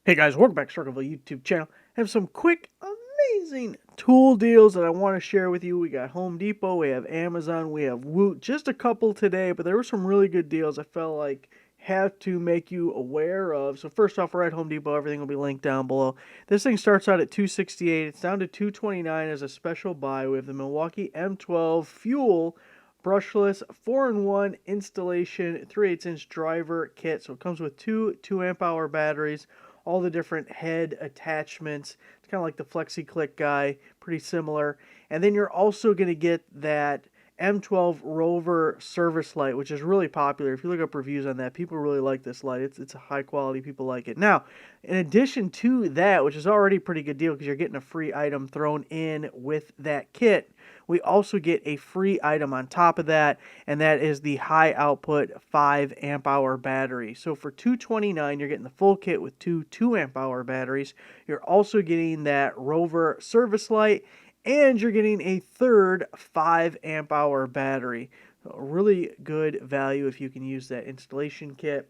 Hey guys, welcome back to Circleville YouTube channel. I have some quick, amazing tool deals that I want to share with you. We got Home Depot, we have Amazon, we have Woot. Just a couple today, but there were some really good deals I felt like have to make you aware of. So first off, we're at Home Depot. Everything will be linked down below. This thing starts out at $268. It's down to $229 as a special buy. We have the Milwaukee M12 Fuel brushless 4-in-1 installation 3/8-inch driver kit. So it comes with two 2 amp hour batteries, all the different head attachments. It's kind of like the FlexiClick guy, pretty similar. And then you're also going to get that M12 Rover service light, which is really popular. If you look up reviews on that, people really like this light. It's a high quality. People like it. Now, in addition to that, which is already a pretty good deal because you're getting a free item thrown in with that kit, we also get a free item on top of that, and that is the high output 5 amp hour battery. So for $229, you're getting the full kit with two 2 amp hour batteries. You're also getting that Rover service light, and you're getting a third 5 amp hour battery. So really good value if you can use that installation kit.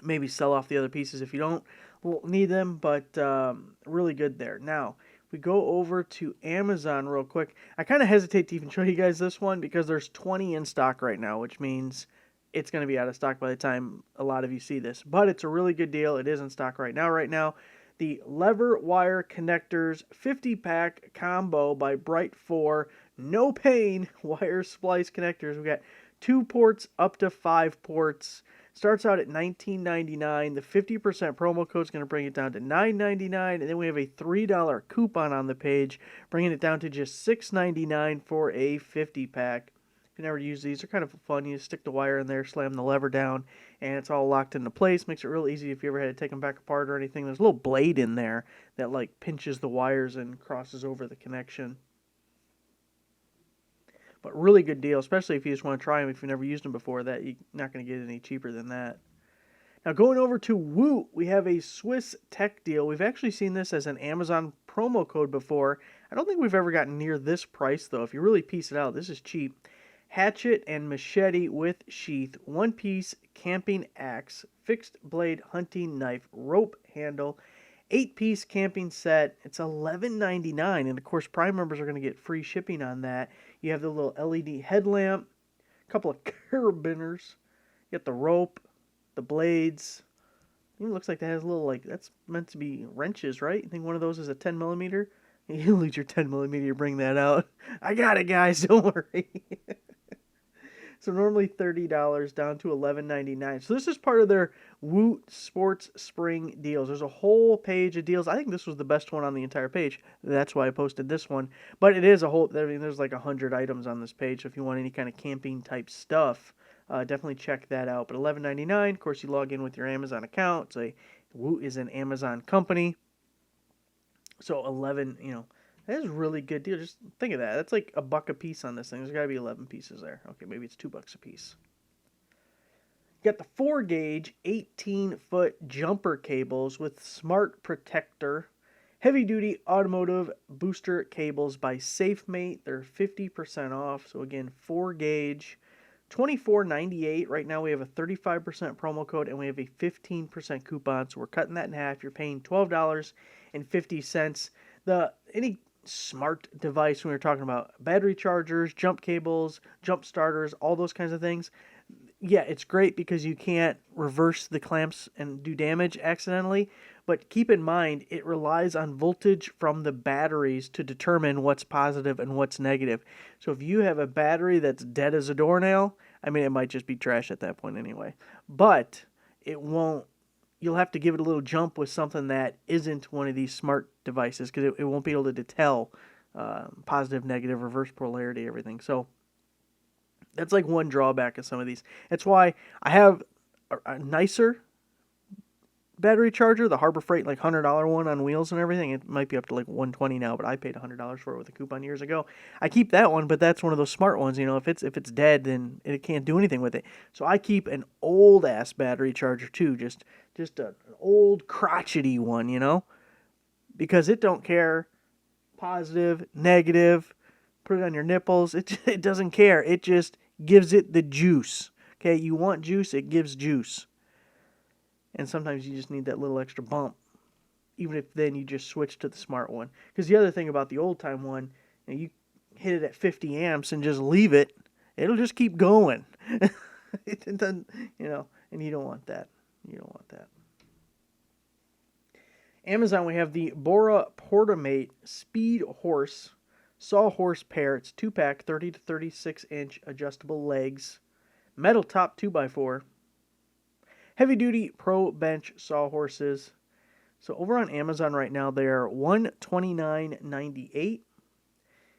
Maybe sell off the other pieces if you don't need them, but really good there. Now, we go over to Amazon real quick. I kind of hesitate to even show you guys this one because there's 20 in stock right now, which means it's going to be out of stock by the time a lot of you see this. But it's a really good deal. It is in stock right now. The lever wire connectors 50-pack combo by Bright 4. No pain wire splice connectors. We got 2 ports up to 5 ports. Starts out at $19.99. The 50% promo code is going to bring it down to $9.99, and then we have a $3 coupon on the page, bringing it down to just $6.99 for a 50-pack. If you never use these, they're kind of fun. You just stick the wire in there, slam the lever down, and it's all locked into place. Makes it real easy if you ever had to take them back apart or anything. There's a little blade in there that like pinches the wires and crosses over the connection. But really good deal, especially if you just want to try them if you've never used them before. That you're not going to get any cheaper than that. Now going over to Woot, we have a Swiss tech deal. We've actually seen this as an Amazon promo code before. I don't think we've ever gotten near this price though. If you really piece it out, this is cheap. Hatchet and machete with sheath, one-piece camping axe, fixed blade hunting knife, rope handle, 8-piece camping set. It's $11.99, and of course Prime members are going to get free shipping on that. You have the little LED headlamp, a couple of carabiners, you got the rope, the blades. It looks like that has a little, like, that's meant to be wrenches, right? I think one of those is a 10 millimeter. You lose your 10 millimeter, you bring that out. I got it, guys, don't worry. So normally $30 down to $11.99. So this is part of their Woot Sports Spring deals. There's a whole page of deals. I think this was the best one on the entire page. That's why I posted this one. But it is a whole, I mean, there's like 100 items on this page. So if you want any kind of camping type stuff, definitely check that out. But $11.99, of course, you log in with your Amazon account. Say Woot is an Amazon company. So 11, that is a really good deal. Just think of that. That's like $1 a piece on this thing. There's got to be 11 pieces there. Okay, maybe it's $2 a piece. You got the 4-gauge 18-foot jumper cables with smart protector. Heavy-duty automotive booster cables by SafeMate. They're 50% off. So again, 4-gauge, $24.98. Right now we have a 35% promo code and we have a 15% coupon. So we're cutting that in half. You're paying $12.50. Any smart device, when we're talking about battery chargers, jump cables, jump starters, all those kinds of things, yeah, it's great because you can't reverse the clamps and do damage accidentally, but keep in mind it relies on voltage from the batteries to determine what's positive and what's negative. So if you have a battery that's dead as a doornail, I mean, it might just be trash at that point anyway, but it won't, you'll have to give it a little jump with something that isn't one of these smart devices because it won't be able to tell positive, negative, reverse polarity, everything. So that's like one drawback of some of these. That's why I have a nicer battery charger, the Harbor Freight, like $100 one on wheels and everything. It might be up to like $120 now, but I paid $100 for it with a coupon years ago. I keep that one, but that's one of those smart ones. If it's dead, then it can't do anything with it. So I keep an old ass battery charger too, just an old crotchety one, because it don't care positive, negative. Put it on your nipples. It doesn't care. It just gives it the juice. Okay, you want juice, it gives juice. And sometimes you just need that little extra bump, even if then you just switch to the smart one. Because the other thing about the old time one, you hit it at 50 amps and just leave it, it'll just keep going. It doesn't, and you don't want that. You don't want that. Amazon, we have the Bora Portamate Speed Horse Sawhorse pair. It's 2-pack, 30 to 36 inch adjustable legs, metal top 2x4, heavy duty pro bench sawhorses. So over on Amazon right now, they are $129.98.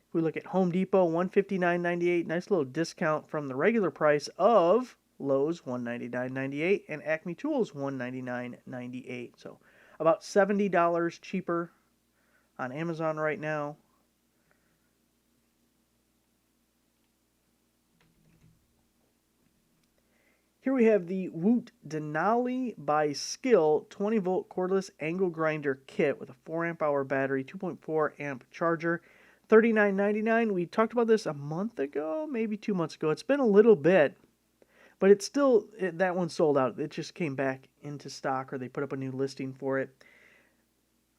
If we look at Home Depot, $159.98. Nice little discount from the regular price of Lowe's, $199.98, and Acme Tools, $199.98. So about $70 cheaper on Amazon right now. Here we have the Woot Denali by Skill 20-volt cordless angle grinder kit with a 4-amp-hour battery, 2.4-amp charger, $39.99. We talked about this a month ago, maybe 2 months ago. It's been a little bit, but it's still, that one sold out. It just came back into stock, or they put up a new listing for it.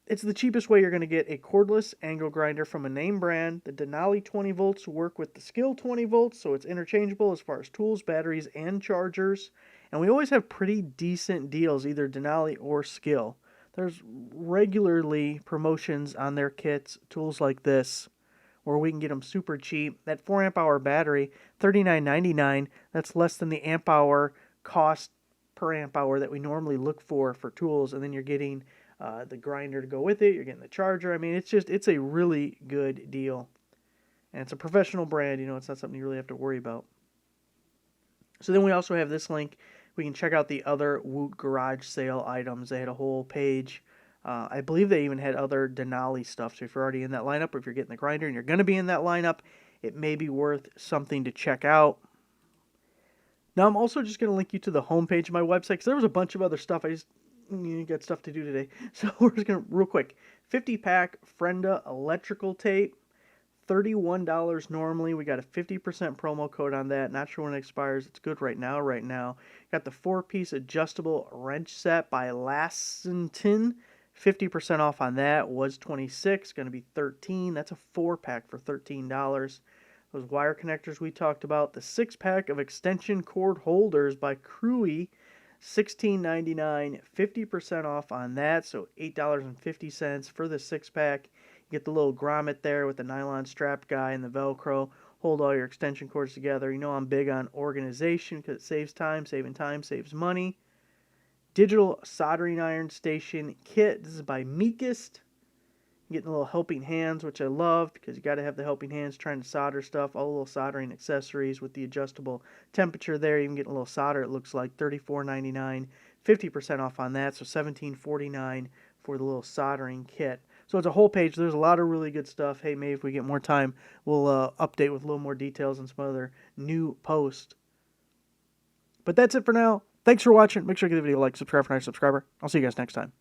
It's the cheapest way you're going to get a cordless angle grinder from a name brand. The Denali 20 volts work with the Skill 20 volts, so it's interchangeable as far as tools, batteries, and chargers. And we always have pretty decent deals, either Denali or Skill. There's regularly promotions on their kits, tools like this, where we can get them super cheap. That 4-amp-hour battery, $39.99. That's less than the amp-hour cost per amp-hour that we normally look for tools, and then you're getting the grinder to go with it. You're getting the charger. I mean, it's a really good deal. And it's a professional brand. It's not something you really have to worry about. So then we also have this link. We can check out the other Woot garage sale items. They had a whole page. I believe they even had other Denali stuff. So if you're already in that lineup, or if you're getting the grinder and you're going to be in that lineup, it may be worth something to check out. Now, I'm also just going to link you to the homepage of my website, because there was a bunch of other stuff. You got stuff to do today. So we're just going to, real quick, 50-pack Frenda electrical tape, $31 normally. We got a 50% promo code on that. Not sure when it expires. It's good right now. Got the 4-piece adjustable wrench set by Lassenton. 50% off on that. Was $26, going to be $13. That's a 4-pack for $13. Those wire connectors we talked about. The 6-pack of extension cord holders by Quickie, $16.99, 50% off on that, so $8.50 for the 6-pack. You get the little grommet there with the nylon strap guy and the Velcro. Hold all your extension cords together. I'm big on organization because it saves time. Saving time saves money. Digital soldering iron station kit. This is by Meekest. Getting a little helping hands, which I love, because you got to have the helping hands trying to solder stuff. All the little soldering accessories with the adjustable temperature there. You can get a little solder. It looks like $34.99, 50% off on that. So $17.49 for the little soldering kit. So it's a whole page. There's a lot of really good stuff. Hey, maybe if we get more time, we'll update with a little more details and some other new posts. But that's it for now. Thanks for watching. Make sure to give the video a like, subscribe for our subscriber. I'll see you guys next time.